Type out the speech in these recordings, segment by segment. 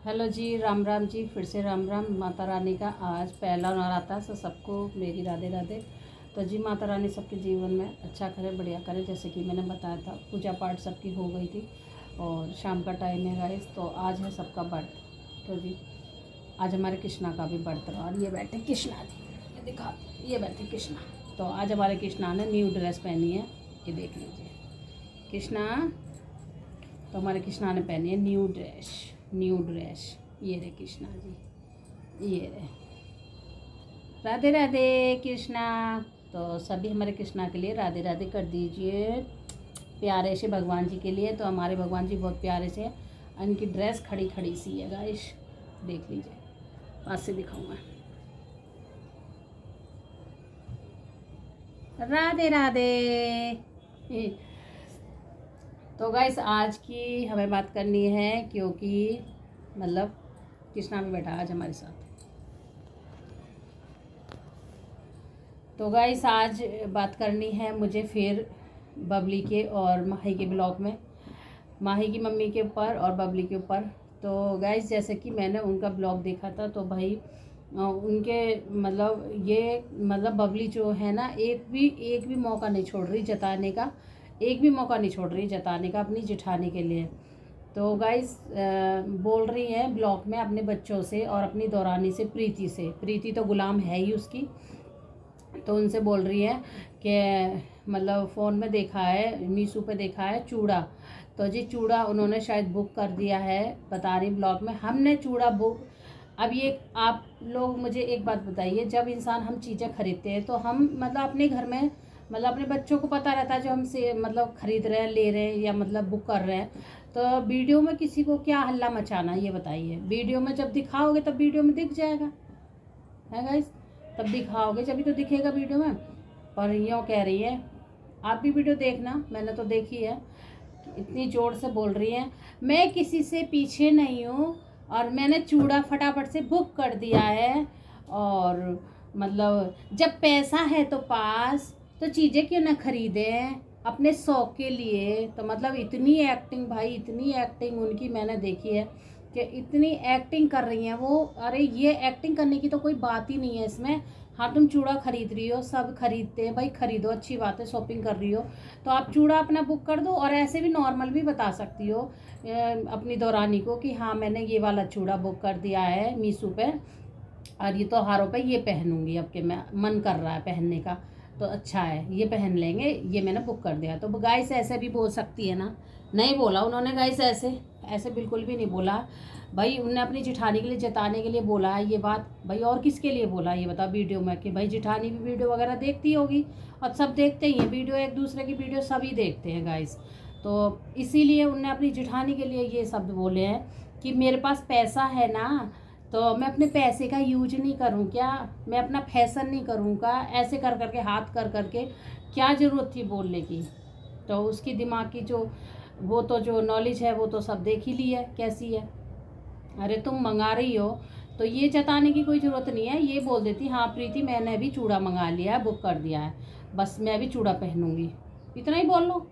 Hello जी, राम राम जी। फिर से राम राम। माता रानी का आज पहला नवरात्र, तो सबको मेरी राधे राधे। तो जी माता रानी सबके जीवन में अच्छा करे, बढ़िया करे। जैसे कि मैंने बताया था, पूजा पाठ सबकी हो गई थी और शाम का टाइम है गाइस। तो आज है सबका बर्थ। तो जी आज हमारे कृष्णा का भी बर्थ रहा। और ये बैठे कृष्णा जी, ये दिखा, ये बैठे कृष्णा। तो आज हमारे कृष्णा ने न्यू ड्रेस पहनी है, ये देख लीजिए कृष्णा। तो हमारे कृष्णा ने पहनी है न्यू ड्रेस। ये रे कृष्णा जी, ये रे। राधे राधे कृष्णा। तो सभी हमारे कृष्णा के लिए राधे राधे कर दीजिए, प्यारे से भगवान जी के लिए। तो हमारे भगवान जी बहुत प्यारे से, इनकी ड्रेस खड़ी खड़ी सी है गाइस, देख लीजिए। पास से दिखाऊंगा। राधे राधे। तो गाइस आज की हमें बात करनी है, क्योंकि मतलब कृष्णा भी बैठा आज हमारे साथ। तो गाइस आज बात करनी है मुझे फिर बबली के और माही के ब्लॉग में, माही की मम्मी के ऊपर और बबली के ऊपर। तो गाइस जैसे कि मैंने उनका ब्लॉग देखा था, तो भाई उनके मतलब ये मतलब बबली जो है ना, एक भी मौका नहीं छोड़ रही जताने का, एक भी मौका नहीं छोड़ रही जताने का अपनी जेठानी के लिए। तो गाइस बोल रही है ब्लॉग में अपने बच्चों से और अपनी दौरानी से, प्रीति से। प्रीति तो गुलाम है ही उसकी। तो उनसे बोल रही है कि मतलब फ़ोन में देखा है, मीशो पे देखा है चूड़ा। तो जी चूड़ा उन्होंने शायद बुक कर दिया है, बता रही ब्लॉग में। हमने चूड़ा बुक, अब ये आप लोग मुझे एक बात बताइए, जब इंसान हम चीज़ें खरीदते हैं तो हम मतलब अपने घर में मतलब अपने बच्चों को पता रहता है जो हमसे मतलब खरीद रहे हैं, ले रहे हैं या मतलब बुक कर रहे हैं। तो वीडियो में किसी को क्या हल्ला मचाना, ये बताइए। वीडियो में जब दिखाओगे तब वीडियो में दिख जाएगा, है गाइस, तब दिखाओगे जब भी तो दिखेगा वीडियो में। पर यूँ कह रही है, आप भी वीडियो देखना, मैंने तो देखी है। इतनी जोर से बोल रही है, मैं किसी से पीछे नहीं हूँ और मैंने चूड़ा फटाफट से बुक कर दिया है। और मतलब जब पैसा है तो पास, तो चीज़ें क्यों ना खरीदें अपने शौक के लिए। तो मतलब इतनी एक्टिंग भाई, इतनी एक्टिंग उनकी मैंने देखी है कि इतनी एक्टिंग कर रही हैं वो। अरे ये एक्टिंग करने की तो कोई बात ही नहीं है इसमें। हाँ तुम चूड़ा खरीद रही हो, सब खरीदते हैं भाई, खरीदो, अच्छी बात है, शॉपिंग कर रही हो तो आप चूड़ा अपना बुक कर दो। और ऐसे भी नॉर्मल भी बता सकती हो अपनी दौरानी को कि हाँ मैंने ये वाला चूड़ा बुक कर दिया है मीशो पे, और ये त्योहारों पे ये पहनूंगी, अब के मैं मन कर रहा है पहनने का, तो अच्छा है ये पहन लेंगे, ये मैंने बुक कर दिया। तो गाइस ऐसे भी बोल सकती है ना, नहीं बोला उन्होंने गाइस, ऐसे ऐसे बिल्कुल भी नहीं बोला भाई। उनने अपनी जेठानी के लिए जताने के लिए बोला है ये बात भाई, और किसके लिए बोला ये बता वीडियो में, कि भाई जेठानी भी वीडियो वगैरह देखती होगी और सब देखते ही हैं वीडियो, एक दूसरे की वीडियो सभी देखते हैं गाइस। तो इसीलिए उनने अपनी जेठानी के लिए ये शब्द बोले हैं कि मेरे पास पैसा है ना, तो मैं अपने पैसे का यूज नहीं करूँ क्या, मैं अपना फैशन नहीं करूँ का, ऐसे कर करके हाथ कर करके क्या ज़रूरत थी बोलने की। तो उसकी दिमाग की जो वो तो जो नॉलेज है वो तो सब देख ही ली है कैसी है। अरे तुम मंगा रही हो तो ये जताने की कोई ज़रूरत नहीं है, ये बोल देती हाँ प्रीति मैंने भी चूड़ा मंगा लिया है, बुक कर दिया है, बस मैं भी चूड़ा पहनूंगी, इतना ही बोल लो।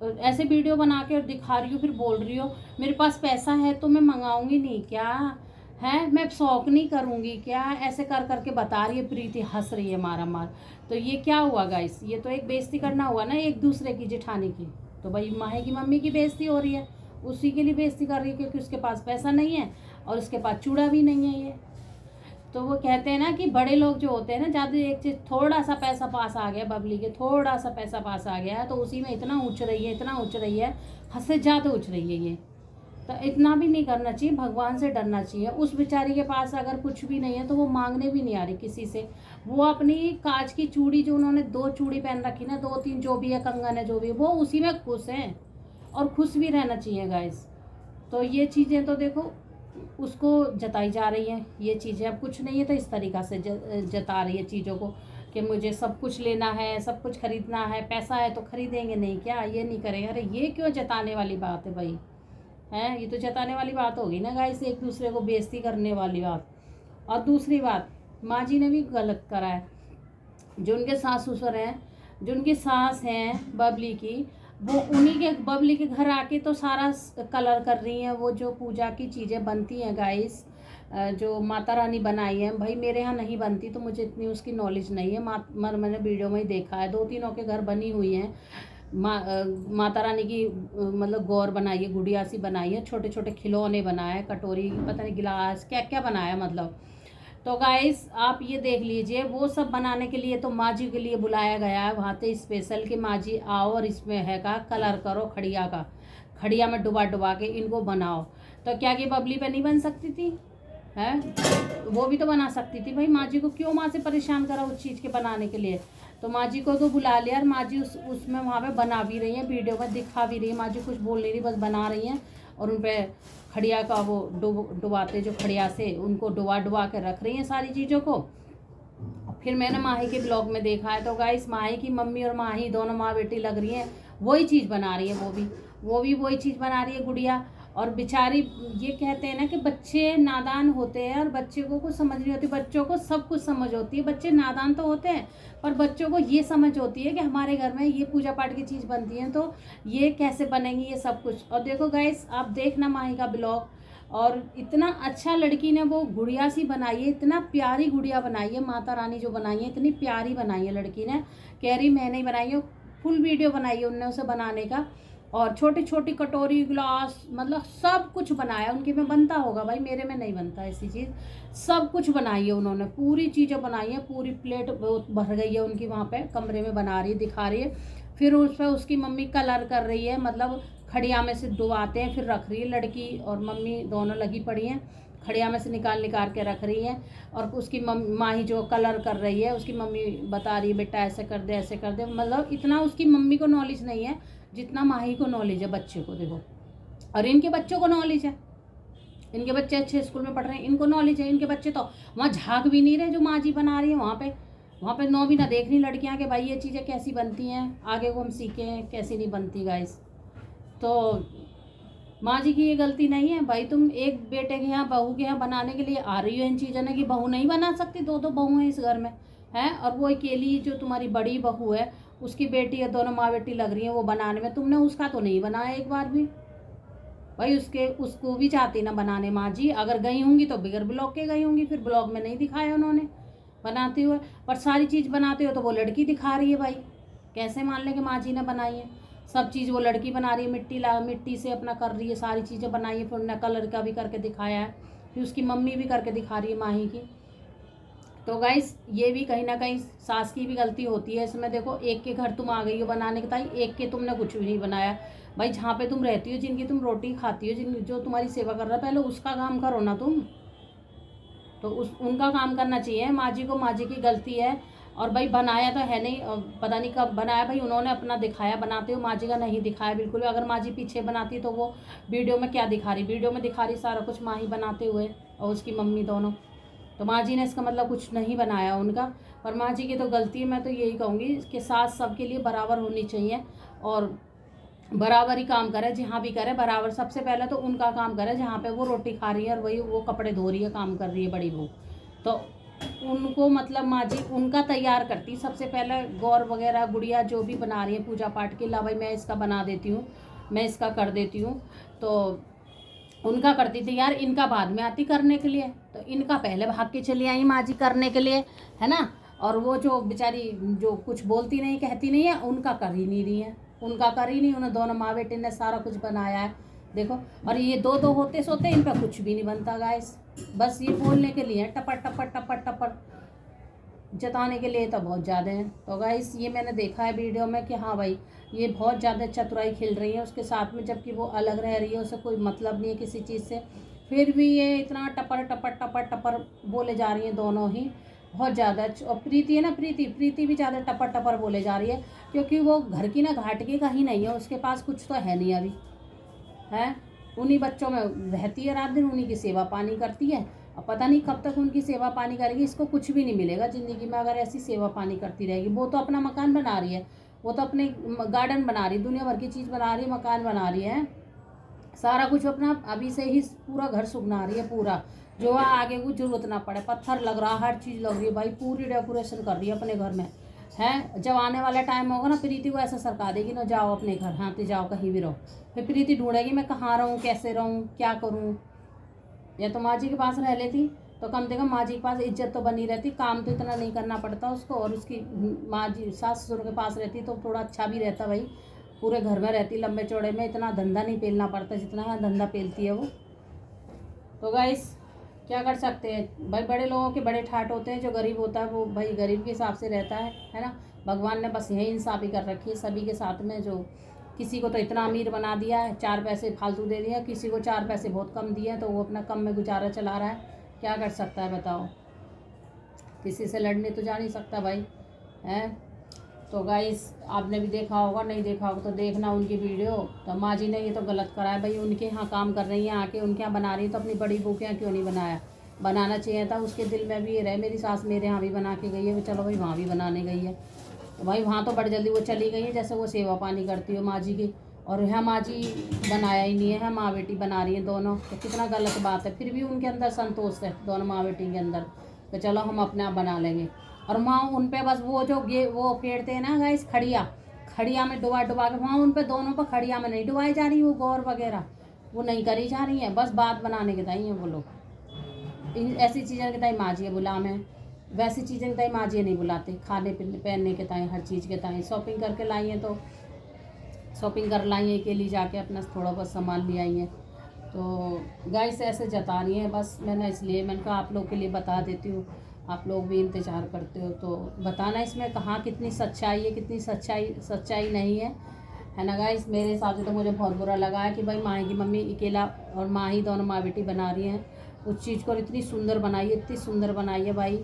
ऐसे वीडियो बना के और दिखा रही हो, फिर बोल रही हो मेरे पास पैसा है तो मैं मंगाऊंगी नहीं क्या, है मैं शौक नहीं करूंगी क्या, ऐसे कर करके बता रही है प्रीति, हंस रही है मारा मार। तो ये क्या हुआ गाइस, ये तो एक बेइज्जती करना हुआ ना एक दूसरे की, जेठानी की। तो भाई माही की मम्मी की बेइज्जती हो रही है, उसी के लिए बेइज्जती कर रही है क्योंकि उसके पास पैसा नहीं है और उसके पास चूड़ा भी नहीं है ये। तो वो कहते हैं ना कि बड़े लोग जो होते हैं ना, ज़्यादा एक चीज़ थोड़ा सा पैसा पास आ गया, बबली के थोड़ा सा पैसा पास आ गया है तो उसी में इतना उछ रही है, इतना उछ रही है, हद से ज़्यादा उछ रही है ये। तो इतना भी नहीं करना चाहिए, भगवान से डरना चाहिए। उस बेचारी के पास अगर कुछ भी नहीं है तो वो मांगने भी नहीं आ रही किसी से। वो अपनी कांच की चूड़ी जो उन्होंने 2 चूड़ी पहन रखी ना, 2-3 जो भी है, कंगन है जो भी है, वो उसी में खुश हैं और खुश भी रहना चाहिए गाइस। तो ये चीज़ें तो देखो उसको जताई जा रही हैं ये चीज़ें, अब कुछ नहीं है तो इस तरीक़ा से जता रही है चीज़ों को कि मुझे सब कुछ लेना है, सब कुछ खरीदना है, पैसा है तो खरीदेंगे नहीं क्या, ये नहीं करेंगे। अरे ये क्यों जताने वाली बात है भाई, है ये तो जताने वाली बात होगी ना गाइस, एक दूसरे को बेइज्जती करने वाली बात। और दूसरी बात, माँ जी ने भी गलत करा है, जो उनके सास ससुर हैं, जो उनकी सास हैं बबली की, वो उन्हीं के बबली के घर आके तो सारा कलर कर रही हैं। वो जो पूजा की चीज़ें बनती हैं गाइस, जो माता रानी बनाई है, भाई मेरे यहाँ नहीं बनती तो मुझे इतनी उसकी नॉलेज नहीं है। मैंने वीडियो में ही देखा है, 2-3 के घर बनी हुई हैं। माता रानी की मतलब गौर बनाई है, गुड़िया सी बनाई है, छोटे छोटे खिलौने बनाए, कटोरी, पता नहीं गिलास, क्या क्या बनाया मतलब। तो गाइस आप ये देख लीजिए, वो सब बनाने के लिए तो माँ जी के लिए बुलाया गया है वहाँ से स्पेशल, कि माँ जी आओ और इसमें है का कलर करो, खड़िया का, खड़िया में डुबा डुबा के इनको बनाओ। तो क्या कि बबली पे नहीं बन सकती थी? है, वो भी तो बना सकती थी भाई। माँ जी को क्यों माँ से परेशान करा उस चीज़ के बनाने के लिए? तो माँ जी को तो बुला लिया, और माँ जी उसमें वहाँ पे बना भी रही हैं, वीडियो में दिखा भी रही है। माँ जी कुछ बोल नहीं रही, बस बना रही हैं, और उन पर खड़िया का वो डुबाते जो खड़िया से उनको डुबा डुबा के रख रही हैं सारी चीज़ों को। फिर मैंने माही के ब्लॉग में देखा है, तो गाइस माही की मम्मी और माही दोनों माँ बेटी लग रही हैं, वही चीज़ बना रही है। वो भी वही चीज़ बना रही है गुड़िया। और बेचारी, ये कहते हैं ना कि बच्चे नादान होते हैं और बच्चे को कुछ समझ नहीं होती। बच्चों को सब कुछ समझ होती है, बच्चे नादान तो होते हैं, पर बच्चों को ये समझ होती है कि हमारे घर में ये पूजा पाठ की चीज़ बनती है तो ये कैसे बनेंगी, ये सब कुछ। और देखो गाइस, आप देखना माही का ब्लॉग, और इतना अच्छा लड़की ने वो गुड़िया सी बनाई है, इतना प्यारी गुड़िया बनाई है, माता रानी जो बनाई है इतनी प्यारी बनाई है लड़की ने। कह रही मैंने ही बनाई है, फुल वीडियो बनाई है उनने उसे बनाने का। और छोटी छोटी कटोरी, गिलास, मतलब सब कुछ बनाया। उनके में बनता होगा भाई, मेरे में नहीं बनता ऐसी चीज़। सब कुछ बनाई है उन्होंने, पूरी चीज़ें बनाई है, पूरी प्लेट भर गई है उनकी, वहाँ पे कमरे में बना रही है, दिखा रही है। फिर उस पर उसकी मम्मी कलर कर रही है, मतलब खड़िया में से डुबाते हैं, फिर रख रही है। लड़की और मम्मी दोनों लगी पड़ी हैं, खड़िया में से निकाल के रख रही हैं। और उसकी माही जो कलर कर रही है, उसकी मम्मी बता रही है बेटा ऐसे कर दे, ऐसे कर दे। मतलब इतना उसकी मम्मी को नॉलेज नहीं है जितना माही को नॉलेज है बच्चे को, देखो। और इनके बच्चों को नॉलेज है, इनके बच्चे अच्छे स्कूल में पढ़ रहे हैं, इनको नॉलेज है। इनके बच्चे तो वहाँ झाँक भी नहीं रहे जो माँ जी बना रही है वहाँ पे नौ भी ना देख रही लड़कियाँ कि भाई ये चीज़ें कैसी बनती हैं, आगे को हम सीखें कैसी नहीं बनती गाइस। तो माँ जी की ये गलती नहीं है भाई। तुम एक बेटे के यहाँ, बहू के यहाँ बनाने के लिए आ रही हो इन चीज़ों ने, कि बहू नहीं बना सकती? 2 बहू हैं इस घर में, हैं, और वो अकेली जो तुम्हारी बड़ी बहू है, उसकी बेटी है, दोनों माँ बेटी लग रही हैं वो बनाने में। तुमने उसका तो नहीं बनाया एक बार भी भाई। उसको भी चाहती ना बनाने माँ जी। अगर गई होंगी तो बिगर ब्लॉग के गई होंगी, फिर ब्लॉग में नहीं दिखाया उन्होंने बनाते हुए। पर सारी चीज़ बनाते हो तो वो लड़की दिखा रही है भाई, कैसे मान लें कि माँ जी ने बनाई है? सब चीज़ वो लड़की बना रही है, मिट्टी से अपना कर रही है, सारी चीज़ें बनाई है। फिर उन्होंने कलर का भी करके दिखाया है, फिर उसकी मम्मी भी करके दिखा रही है माही की। तो गाइस ये भी कहीं ना कहीं सास की भी गलती होती है इसमें। देखो, एक के घर तुम आ गई हो बनाने के ताई, एक के तुमने कुछ भी नहीं बनाया भाई। जहाँ पे तुम रहती हो, जिनकी तुम रोटी खाती हो, जो तुम्हारी सेवा कर रहा है, पहले उसका काम करो ना तुम। तो उनका काम करना चाहिए माँ जी को। माँ जी की गलती है। और भाई बनाया तो है नहीं, पता नहीं कब बनाया भाई। उन्होंने अपना दिखाया बनाते हुए, माँ जी का नहीं दिखाया बिल्कुल। अगर माँ जी पीछे बनाती तो वो वीडियो में क्या दिखा रही? वीडियो में दिखा रही सारा कुछ माँ ही बनाते हुए और उसकी मम्मी दोनों। तो माँ जी ने इसका मतलब कुछ नहीं बनाया उनका। पर माँ जी की तो गलती है। मैं तो यही कहूँगी कि सास सबके लिए बराबर होनी चाहिए, और बराबर ही काम करे, जहाँ भी करे बराबर। सबसे पहले तो उनका काम करे जहाँ पे वो रोटी खा रही है, और वही वो कपड़े धो रही है, काम कर रही है बड़ी बहू। तो उनको मतलब माँ जी उनका तैयार करती सबसे पहले। गौर वगैरह गुड़िया जो भी बना रही है पूजा पाठ के, ला भाई मैं इसका बना देती हूँ, मैं इसका कर देती हूँ। तो उनका करती थी यार, इनका बाद में आती करने के लिए। तो इनका पहले भाग के चली आई माँ जी करने के लिए, है ना। और वो जो बेचारी जो कुछ बोलती नहीं कहती नहीं है, उनका कर ही नहीं रही है, उनका कर ही नहीं। उन्हें दोनों माँ बेटे ने सारा कुछ बनाया है, देखो। और ये दो होते सोते इन पर कुछ भी नहीं बनता गाइस। बस ये बोलने के लिए टपर टपर टपर टपर जताने के लिए तो बहुत ज़्यादा हैं। तो गाइस ये मैंने देखा है वीडियो में कि हाँ भाई ये बहुत ज़्यादा चतुराई खेल रही है उसके साथ में, जबकि वो अलग रह रही है, उसे कोई मतलब नहीं है किसी चीज़ से। फिर भी ये इतना टपर टपर टपर टपर बोले जा रही हैं दोनों ही, बहुत ज़्यादा। और प्रीति है ना, प्रीति भी ज़्यादा टपर टपर बोले जा रही है, क्योंकि वो घर की ना घाट की कहीं नहीं है, उसके पास कुछ तो है नहीं अभी, है। उन्हीं बच्चों में रहती है रात दिन, उन्हीं की सेवा पानी करती है। अब पता नहीं कब तक उनकी सेवा पानी करेगी। इसको कुछ भी नहीं मिलेगा ज़िंदगी में अगर ऐसी सेवा पानी करती रहेगी। वो तो अपना मकान बना रही है, वो तो अपने गार्डन बना रही है, दुनिया भर की चीज़ बना रही है, मकान बना रही है, सारा कुछ अपना अभी से ही पूरा घर सुगना रही है पूरा, जो आगे कुछ जरूरत ना पड़े। पत्थर लग रहा, हर चीज़ लग रही है भाई, पूरी डेकोरेशन कर रही है अपने घर में। है। जब आने वाला टाइम होगा ना, प्रीति को ऐसा सरका देगी ना, जाओ अपने घर, हाँ तो जाओ कहीं भी रहो। फिर प्रीति ढूंढेगी मैं कहाँ रहूँ, कैसे रहूँ, क्या करूँ। या तो माँ जी के पास रह लेती तो कम से कम माँ जी के पास इज्जत तो बनी रहती, काम तो इतना नहीं करना पड़ता उसको, और उसकी माँ जी सास ससुर के पास रहती तो थोड़ा अच्छा भी रहता भाई, पूरे घर में रहती लंबे चौड़े में, इतना धंधा नहीं पेलना पड़ता जितना यहाँ धंधा पेलती है वो। तो गाइस क्या कर सकते हैं भाई, बड़े लोगों के बड़े ठाट होते हैं, जो गरीब होता है वो भाई गरीब के हिसाब से रहता है ना। भगवान ने बस यही इंसाफ़ी कर रखी है सभी के साथ में, जो किसी को तो इतना अमीर बना दिया है, 4 पैसे फालतू दे दिया, किसी को 4 पैसे बहुत कम दिए हैं तो वो अपना कम में गुजारा चला रहा है। क्या कर सकता है बताओ, किसी से लड़ने तो जा नहीं सकता भाई, हैं। तो गाइस आपने भी देखा होगा, नहीं देखा होगा तो देखना उनकी वीडियो। तो माँ जी ने ये तो गलत करा है भाई, उनके यहाँ काम कर रही हैं आके, उनके यहाँ बना रही है, तो अपनी बड़ी बहू के यहाँ क्यों नहीं बनाया, बनाना चाहिए था। उसके दिल में भी ये रहे मेरी सास मेरे यहाँ भी बना के गई है, चलो भाई वहाँ भी बनाने गई है, तो भाई वहाँ तो बड़ी जल्दी वो चली गई है, जैसे वो सेवा पानी करती हो माँ जी की, और यहाँ माँ जी बनाया ही नहीं है, माँ बेटी बना रही हैं दोनों, तो कितना गलत बात है। फिर भी उनके अंदर संतोष है दोनों माँ बेटी के अंदर, तो चलो हम अपने आप बना लेंगे। और माँ उन पे बस वो जो वो फेरते हैं ना गाइस, खड़िया में डुबा डुबा के, वहाँ उन पे दोनों पर खड़िया में नहीं डुबाई जा रही, वो गौर वगैरह वो नहीं करी जा रही है, बस बात बनाने के ताई हैं वो लोग। ऐसी चीज़ें के ताई माँ जी गुलाम है, वैसी चीज़ें के ताई माँ जी नहीं बुलाते, खाने पीने पहनने के ताई, हर चीज़ के ताई। शॉपिंग करके लाई हैं तो शॉपिंग कर लाई है, अकेली जाके अपना थोड़ा बहुत सामान ले आई हैं। तो गाइस ऐसे जता रही हैं बस, मैंने इसलिए मैंने कहा आप लोग के लिए बता देती हूँ, आप लोग भी इंतज़ार करते हो तो बताना इसमें कहाँ कितनी सच्चाई है, कितनी सच्चाई नहीं है ना गाइस। मेरे हिसाब से तो मुझे बहुत बुरा लगा है कि भाई माही की मम्मी अकेला और माही दोनों माँ बेटी बना रही हैं उस चीज़ को, इतनी सुंदर बनाई है, इतनी सुंदर बनाई है भाई,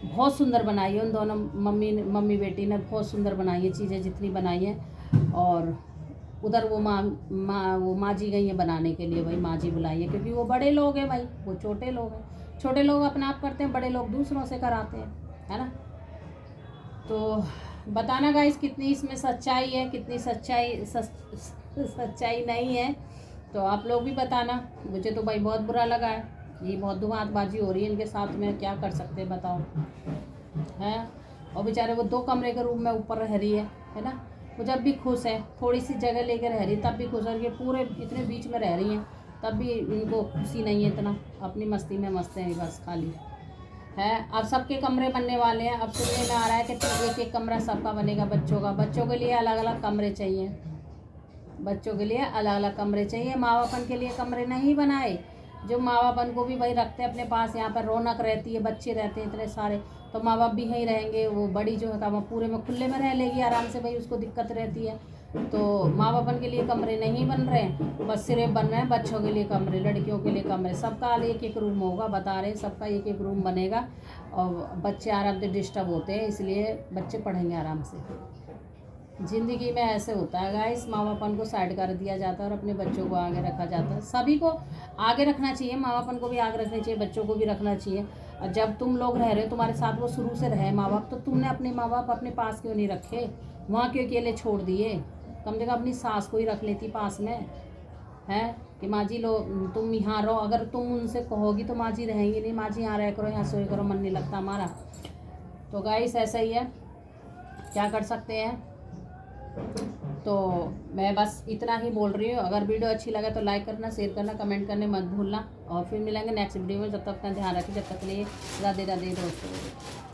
बहुत सुंदर बनाई है उन दोनों मम्मी बेटी ने, बहुत सुंदर बनाई है चीज़ें जितनी बनाई हैं। और उधर वो माँ जी गई हैं बनाने के लिए, भाई माँ जी बुलाई है, क्योंकि वो बड़े लोग हैं भाई, वो छोटे लोग हैं, छोटे लोग अपने आप करते हैं, बड़े लोग दूसरों से कराते हैं, है ना। तो बताना गाइस कितनी इसमें सच्चाई है, कितनी सच्चाई नहीं है, तो आप लोग भी बताना। मुझे तो भाई बहुत बुरा लगा है, ये बहुत धुआंबाजी हो रही है इनके साथ में, क्या कर सकते हैं बताओ, हैं। और बेचारे वो 2 कमरे के रूम में ऊपर रह रही है ना, वो जब भी खुश है, थोड़ी सी जगह लेकर रह रही है तब भी खुश है, कि पूरे इतने बीच में रह रही हैं तब भी इनको खुशी नहीं है इतना, अपनी मस्ती में मस्त हैं बस खाली, है। अब सबके कमरे बनने वाले हैं, अब सुनने में आ रहा है कि एक एक कमरा सबका बनेगा, बच्चों के लिए अलग अलग कमरे चाहिए, बच्चों के लिए अलग अलग कमरे चाहिए, माँ बापन के लिए कमरे नहीं बनाए, जो माँ बापन को भी भाई रखते हैं अपने पास, यहाँ पर रौनक रहती है, बच्चे रहते हैं इतने सारे, तो माँ बाप भी यहीं रहेंगे, वो बड़ी जो है वो पूरे में खुले में रह लेगी आराम से भाई, उसको दिक्कत रहती है। तो माँ बापन के लिए कमरे नहीं बन रहे हैं, बस सिर्फ बन रहे हैं बच्चों के लिए कमरे, लड़कियों के लिए कमरे, सबका एक एक रूम होगा, बता रहे हैं सबका एक एक रूम बनेगा, और बच्चे आराम से डिस्टर्ब होते हैं, इसलिए बच्चे पढ़ेंगे आराम से। ज़िंदगी में ऐसे होता है गाइस, माँ बापन को साइड कर दिया जाता है और अपने बच्चों को आगे रखा जाता है। सभी को आगे रखना चाहिए, माँ बापन को भी आगे रखना चाहिए, बच्चों को भी रखना चाहिए। और जब तुम लोग रह रहे हो, तुम्हारे साथ वो शुरू से रहे माँ बाप, तो तुमने अपने माँ बाप अपने पास क्यों नहीं रखे, वहाँ क्यों अकेले छोड़ दिए, कम से कम अपनी सास को ही रख लेती पास में, है कि माँ जी लो तुम यहाँ रहो। अगर तुम उनसे कहोगी तो माँ जी रहेंगी नहीं, माँ जी यहाँ रह करो, यहाँ सोए करो, मन नहीं लगता हमारा। तो गाइस ऐसा ही है, क्या कर सकते हैं। तो मैं बस इतना ही बोल रही हूँ, अगर वीडियो अच्छी लगे तो लाइक करना, शेयर करना, कमेंट करने मत भूलना, और फिर मिलेंगे नेक्स्ट वीडियो में। जब तक अपना ध्यान रखें, जब तक के लिए राधे राधे दोस्तों।